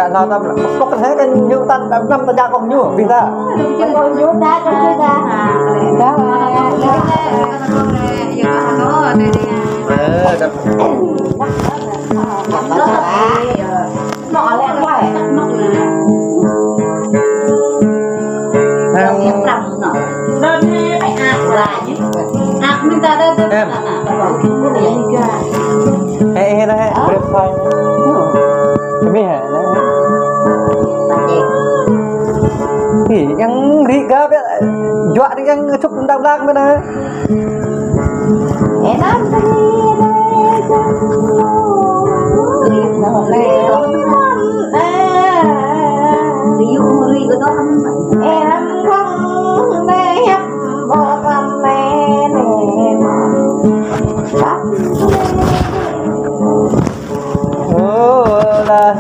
dạ sao ta có thế cái như ta năm ta ra con như vì ta con như ta cho người ta đó là nọ lại quay nọ đơn phải lại mình ta đây em ê này đẹp thôi cái gì hả thì yang đi gấp dọa đi yang chụp đau lăng bên này em lắm em không đẹp một con mẹ là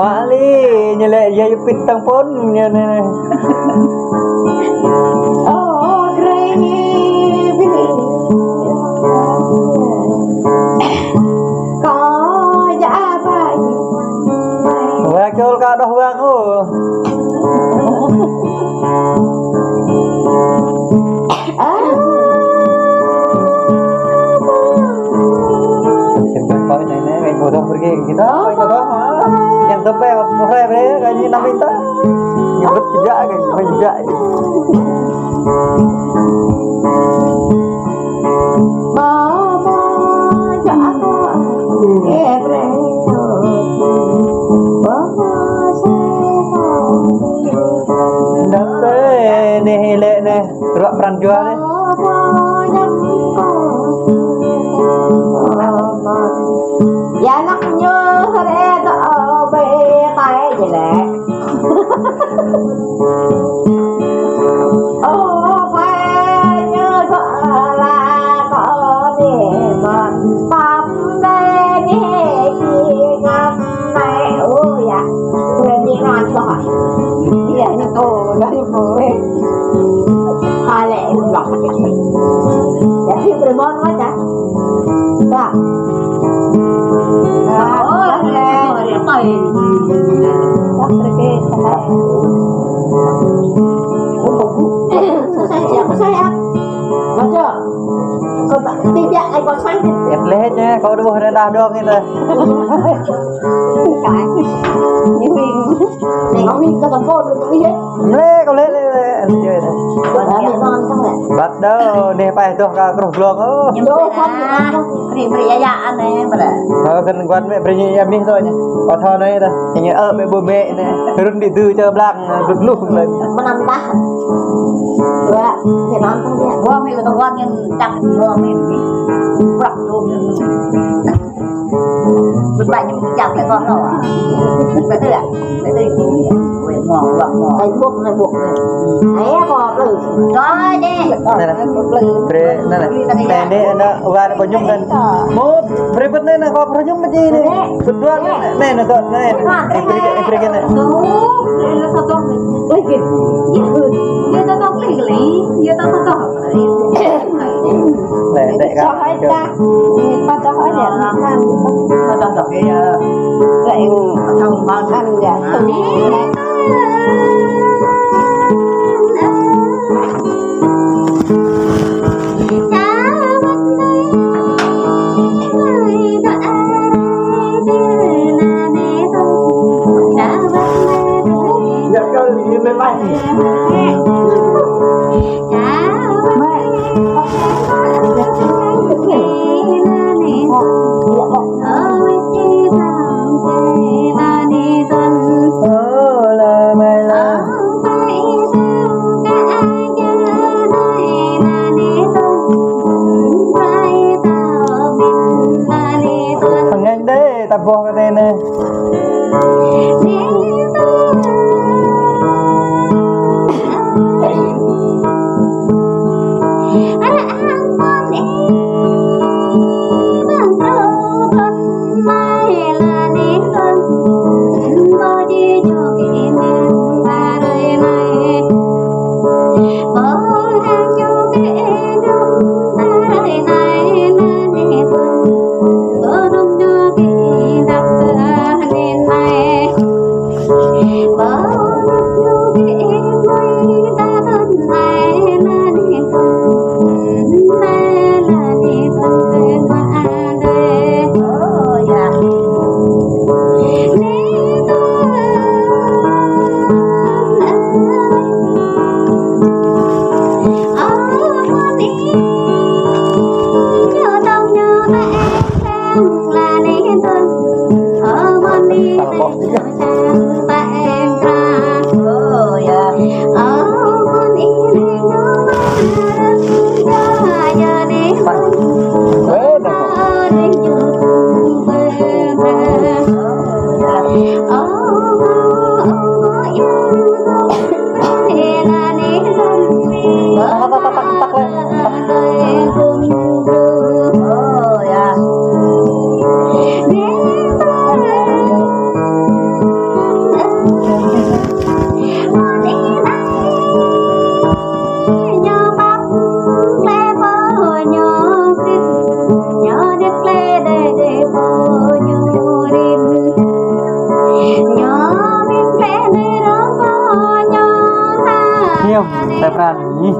Wali nyelek ya pitang pon ya ne. Oh, great. Có giá vậy. Wa chol ka doh wa ko. Coi này nè, cái ngồi đó pergi kita, cái ngồi đó yang sampai mulai berapa gaji 6 juta, nyebut juga gaji juga. Mama jago, ebre, mama sehat. Nanti nih le nih, ruak peran jual nih. Dạ nó như thế đó về tay vậy nè. Ô phải như thế là có tiền mà bấm đây đi khi ngắm mẹ ơi à quên đi ngon rồi vậy nó tô nó vui hai lẹ lọt dạ thì bữa món hết đã dạ Em lấy nha, có đua hay đa đo cái này. Những mình này có mình còn vô được đi hết. Lấy có lấy chơi này. Bắt đầu nè phải tuh ka keruh blong oh. Perayaan nih, Kalau kan kuat me beri ya mih thôi nhá. Có thò này đây. Như mẹ bố mẹ này, run đi từ cho blang được lúc lên. Menambah. Dua, Việt Nam không biết. Gua mình có quan nhưng chắc gua mình bạc luôn. Bên bạn nhưng chẳng lại con đâu à. Phải thế à? Phải thế cũng mỏ cái buộc này. Đấy bò lử. Rồi đi. Này này. Bre này. Này nó udah có nhung kan. Một, bre bet này có có nhung cái gì này. Kedua này nó tuh này. Bre cái này. Nó satu lagi. Dia satu kali. Dia satu. Này đấy Cho hỏi ta. Con cho hỏi đẹp lắm. Con cho đọc cái vậy không bao thân dạ. Dạ cơ gì lên bay. Saya berani.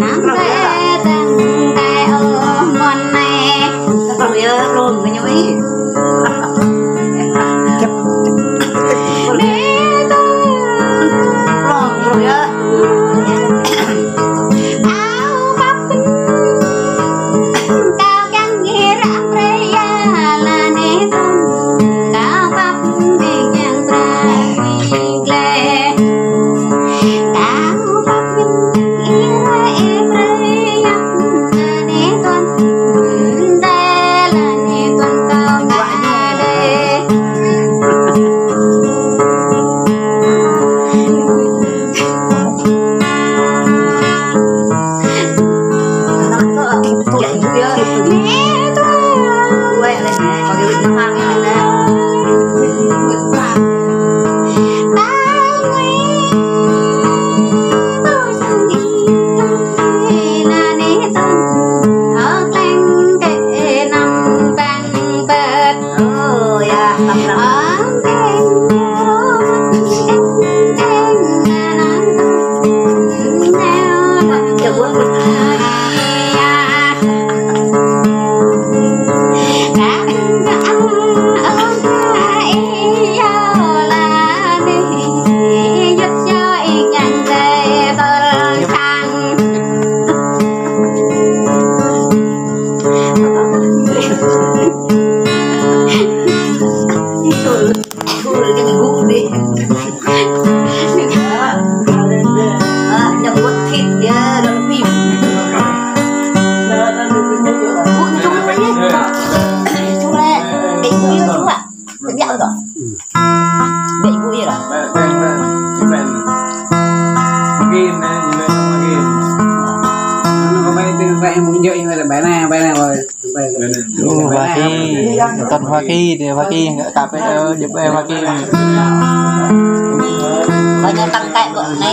Nắng quay lại nè còn cái vịt hoang này nè Hoa Kỳ thì Hoa Kỳ cà phê giúp Hoa Kỳ bao nhiêu tăng cạnh của này